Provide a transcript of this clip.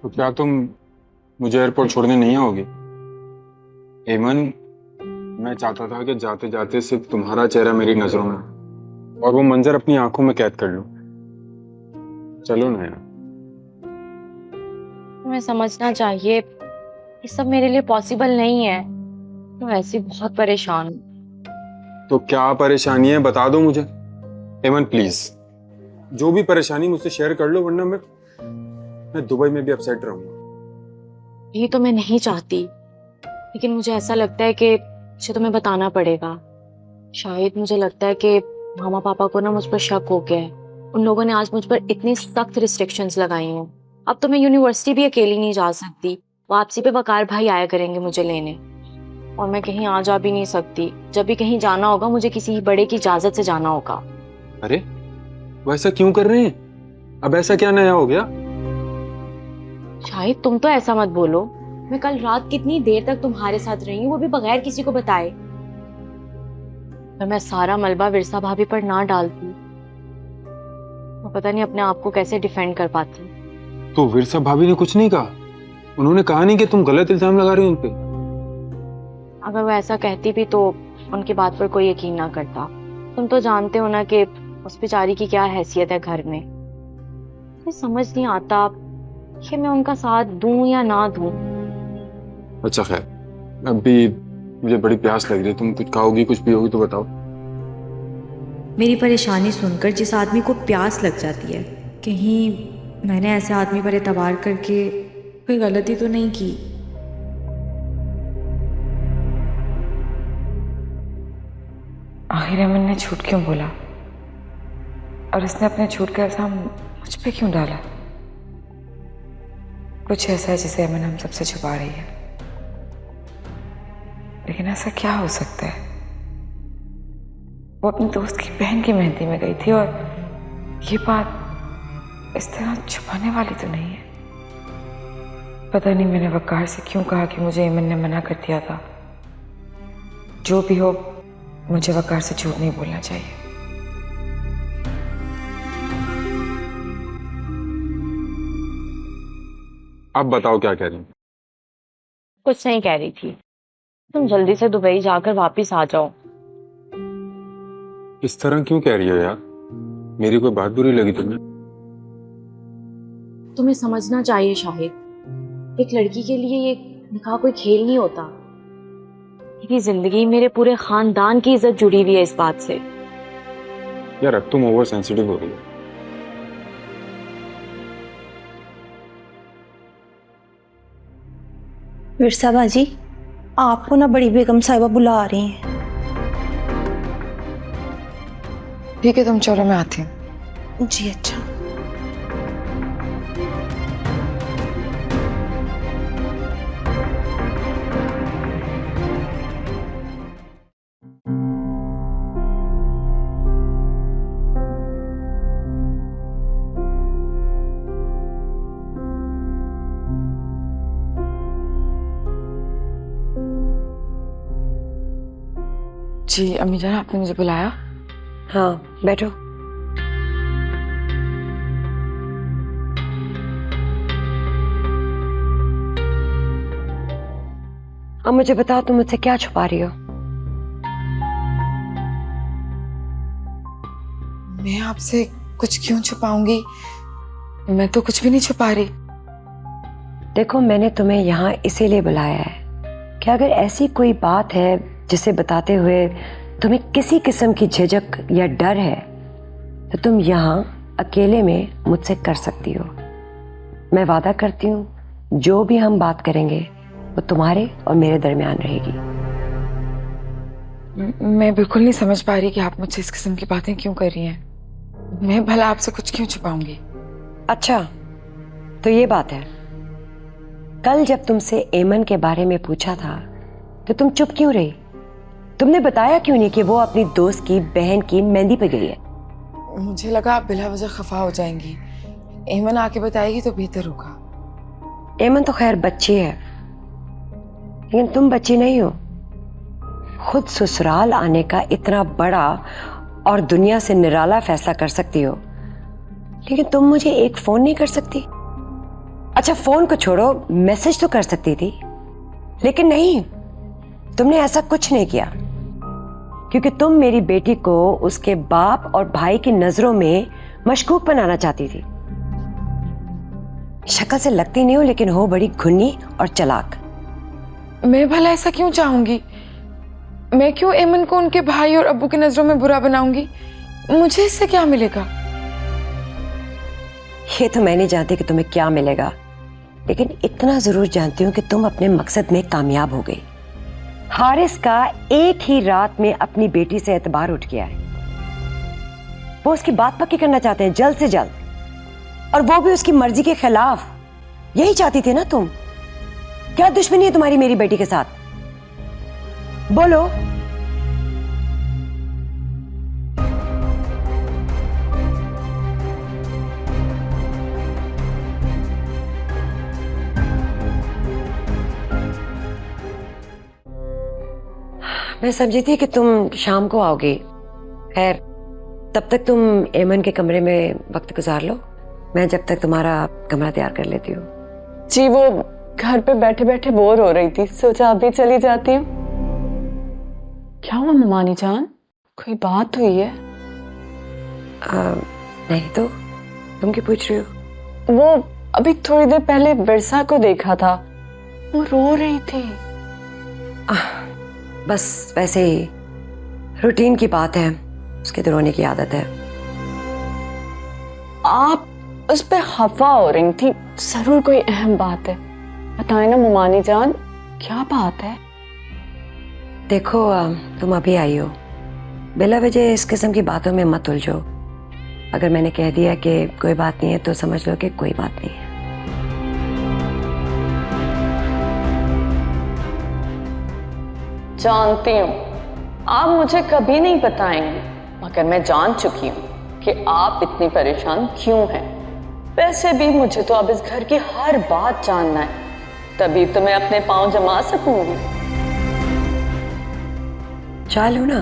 तो क्या तुम मुझे एयरपोर्ट छोड़ने नहीं आओगी? एमन, मैं चाहता था कि जाते जाते सिर्फ तुम्हारा चेहरा मेरी नजरों में और वो मंजर अपनी आंखों में कैद कर लूं। चलो ना यार। तुम्हें समझना चाहिए ये सब मेरे लिए पॉसिबल नहीं है। मैं वैसे ही बहुत परेशान हूँ। तो क्या परेशानी है बता दो मुझे। एमन प्लीज, जो भी परेशानी मुझसे शेयर कर लो, वरना मैं दुबई में भी अपसेट रहूंगा। ये तो मैं नहीं चाहती, लेकिन मुझे ऐसा लगता है कि मुझे तुम्हें बताना पड़ेगा। शायद मुझे लगता है कि मामा पापा को ना मुझ पर शक हो गया है। उन लोगों ने आज मुझ पर इतनी सख्त रिस्ट्रिक्शंस लगाई हैं। अब तो मैं यूनिवर्सिटी भी अकेली नहीं जा सकती। वापसी पे वकार भाई आया करेंगे मुझे लेने, और मैं कहीं आ जा भी नहीं सकती। जब भी कहीं जाना होगा मुझे किसी बड़े की इजाजत से जाना होगा। अरे वैसा क्यों कर रहे हैं? अब ऐसा क्या नया हो गया? शाहिद तुम तो ऐसा मत बोलो। मैं कल रात कितनी देर तक तुम्हारे साथ रही हूँ, वो भी बगैर किसी को बताए। मैं सारा मलबा विरसा भाभी पर ना डालती, मैं पता नहीं अपने आप को कैसे डिफेंड कर पाती। तो विरसा भाभी ने कुछ नहीं कहा? उन्होंने कहा नहीं कि तुम गलत इल्जाम लगा रही हो उनपे? अगर वो ऐसा कहती भी तो उनकी बात पर कोई यकीन ना करता। तुम तो जानते हो ना कि उस बेचारी की क्या हैसियत है घर में। मुझे समझ नहीं आता कि मैं उनका साथ दूं या ना दूं। अच्छा खैर, अभी मुझे बड़ी प्यास लग रही है। तुम कुछ खाओगी, कुछ पियोगी तो बताओ। मेरी परेशानी सुनकर जिस आदमी को प्यास लग जाती है, कहीं मैंने ऐसे आदमी पर एतबार करके कोई गलती तो नहीं की? आखिर अमन ने झूठ क्यों बोला, और उसने अपने झूठ का इल्जाम मुझ पे क्यों डाला? कुछ ऐसा है जिसे अमन हम सबसे छुपा रही है, लेकिन ऐसा क्या हो सकता है? वो अपने दोस्त की बहन की मेहंदी में गई थी, और ये बात इस तरह छुपाने वाली तो नहीं है। पता नहीं मैंने वकार से क्यों कहा कि मुझे एमन ने मना कर दिया था। जो भी हो, मुझे वकार से झूठ नहीं बोलना चाहिए। अब बताओ क्या कह रही हो? कुछ नहीं कह रही थी। तुम जल्दी से दुबई जाकर वापिस आ जाओ। इस तरह क्यों कह रही हो यार? मेरी कोई बात बुरी लगी तुम्हें? तुम्हें समझना चाहिए शाहिद, एक लड़की के लिए ये निकाह कोई खेल नहीं होता। मेरी जिंदगी, मेरे पूरे खानदान की इज्जत जुड़ी हुई है इस बात से। यार अब तुम ओवर सेंसिटिव हो रही हो। विरसा बाजी, आपको ना बड़ी बेगम साहिबा बुला रही हैं। ठीक है, तुम चलो, मैं आती हूँ। जी अच्छा। जी अम्मी जान, आपने मुझे बुलाया? हाँ बैठो। अब मुझे बताओ, तुम मुझसे क्या छुपा रही हो? मैं आपसे कुछ क्यों छुपाऊंगी? मैं तो कुछ भी नहीं छुपा रही। देखो, मैंने तुम्हें यहाँ इसीलिए बुलाया है कि अगर ऐसी कोई बात है जिसे बताते हुए तुम्हें किसी किस्म की झिझक या डर है, तो तुम यहाँ अकेले में मुझसे कर सकती हो। मैं वादा करती हूँ जो भी हम बात करेंगे वो तुम्हारे और मेरे दरमियान रहेगी। मैं बिल्कुल नहीं समझ पा रही कि आप मुझसे इस किस्म की बातें क्यों कर रही हैं। मैं भला आपसे कुछ क्यों छुपाऊंगी? अच्छा तो ये बात है, कल जब तुमसे एमन के बारे में पूछा था तो तुम चुप क्यों रही? तुमने बताया क्यों नहीं कि वो अपनी दोस्त की बहन की मेहंदी पे गई है? मुझे लगा आप बिला वजह खफा हो जाएंगी। एमन आके बताएगी तो बेहतर होगा। एमन तो खैर बच्ची है, लेकिन तुम बच्ची नहीं हो। खुद ससुराल आने का इतना बड़ा और दुनिया से निराला फैसला कर सकती हो, लेकिन तुम मुझे एक फोन नहीं कर सकती? अच्छा फोन को छोड़ो, मैसेज तो कर सकती थी, लेकिन नहीं, तुमने ऐसा कुछ नहीं किया क्योंकि तुम मेरी बेटी को उसके बाप और भाई की नजरों में मशकूक बनाना चाहती थी। शक्ल से लगती नहीं हो, लेकिन हो बड़ी घुन्नी और चालाक। मैं भला ऐसा क्यों चाहूंगी? मैं क्यों एमन को उनके भाई और अब्बू की नजरों में बुरा बनाऊंगी? मुझे इससे क्या मिलेगा? ये तो मैं नहीं जानती कि तुम्हें क्या मिलेगा, लेकिन इतना जरूर जानती हूँ कि तुम अपने मकसद में कामयाब हो गई। हारिस का एक ही रात में अपनी बेटी से एतबार उठ गया है। वो उसकी बात पक्की करना चाहते हैं जल्द से जल्द, और वो भी उसकी मर्जी के खिलाफ। यही चाहती थी ना तुम? क्या दुश्मनी है तुम्हारी मेरी बेटी के साथ? बोलो। मैं समझी थी कि तुम शाम को आओगी। खैर, तब तक तुम एमन के कमरे में वक्त गुजार लो, मैं जब तक तुम्हारा कमरा तैयार कर लेती हूँ। जी, वो घर पे बैठे बैठे बोर हो रही थी, सोचा अभी चली जाती हूँ। क्या हुआ ममानी जान, कोई बात हुई है? नहीं तो तुम क्यों पूछ रही हो? वो अभी थोड़ी देर पहले बिरसा को देखा था, वो रो रही थी। बस वैसे ही रूटीन की बात है, उसके तो रोने की आदत है। आप उस पे खफा हो रही थी, जरूर कोई अहम बात है, बताए ना ममानी जान, क्या बात है? देखो, तुम अभी आई हो, बिला वजह इस किस्म की बातों में मत उलझो। अगर मैंने कह दिया कि कोई बात नहीं है तो समझ लो कि कोई बात नहीं है। जानती हूँ आप मुझे कभी नहीं बताएंगे, मगर मैं जान चुकी हूँ कि आप इतनी परेशान क्यों हैं। वैसे भी मुझे तो अब इस घर की हर बात जानना है, तभी तो मैं अपने पांव जमा सकूंगी। चालू ना।